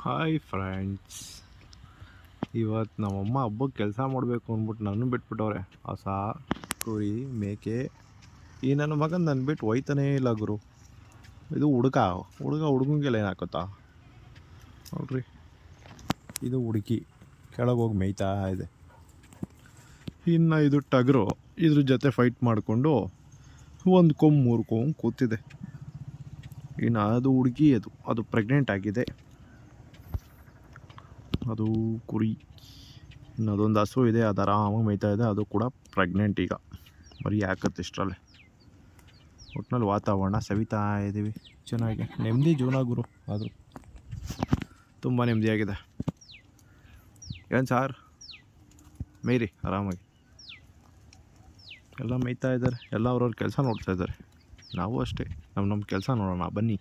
Hi friends, ಇವತ್ತು ನಮ್ಮಮ್ಮ ಹಬ್ಬಕ್ಕೆ ಕೆಲಸ ಮಾಡಬೇಕು ಅಂದ್ಬಿಟ್ಟು ನಾನು ಬಿಟ್ಬಿಟ್ಟವ್ರೆ. ಹಸ, ಕುರಿ, ಮೇಕೆ. ಈ ನನ್ನ ಮಗನ ನನ್ನ ಬಿಟ್ಟು ಒಯ್ತಾನೇ ಇಲ್ಲ ಗುರು. ಇದು ಹುಡುಗಂಗೆಲ್ಲ ಏನು ಹಾಕೋತಾ ನೋಡ್ರಿ. ಇದು ಹುಡುಗಿ ಕೆಳಗೆ ಹೋಗಿ ಮೇಯ್ತಾ ಇದೆ. ಇನ್ನು ಇದು ಟಗರು ಇದ್ರ ಜೊತೆ ಫೈಟ್ ಮಾಡಿಕೊಂಡು ಒಂದು ಕೊಂಬು ಮೂರ್ಕೊಂಡು ಕೂತಿದೆ. ಇನ್ನು ಅದು ಹುಡುಗಿ, ಅದು ಪ್ರೆಗ್ನೆಂಟ್ ಆಗಿದೆ. ಅದು ಕುರಿ. ಇನ್ನು ಅದೊಂದು ಹಸು ಇದೆ, ಅದು ಆರಾಮಾಗಿ ಮೇಯ್ತಾ ಇದೆ. ಅದು ಕೂಡ ಪ್ರೆಗ್ನೆಂಟ್. ಈಗ ಬರೀ ಹಾಕತ್ತೆ ಇಷ್ಟರಲ್ಲೇ. ಒಟ್ಟಿನಲ್ಲಿ ವಾತಾವರಣ ಸವಿತಾ ಇದ್ದೀವಿ ಚೆನ್ನಾಗಿ. ನೆಮ್ಮದಿ ಜೀವನ ಗುರು. ಅದು ತುಂಬ ನೆಮ್ಮದಿಯಾಗಿದೆ. ಏನು ಸಾರ್, ಮೇಯ್ರಿ ಆರಾಮಾಗಿ. ಎಲ್ಲ ಮೇಯ್ತಾ ಇದ್ದಾರೆ, ಎಲ್ಲ ಅವ್ರವ್ರ ಕೆಲಸ ನೋಡ್ತಾ ಇದ್ದಾರೆ. ನಾವು ಅಷ್ಟೇ, ನಮ್ಮ ಕೆಲಸ ನೋಡೋಣ ಬನ್ನಿ.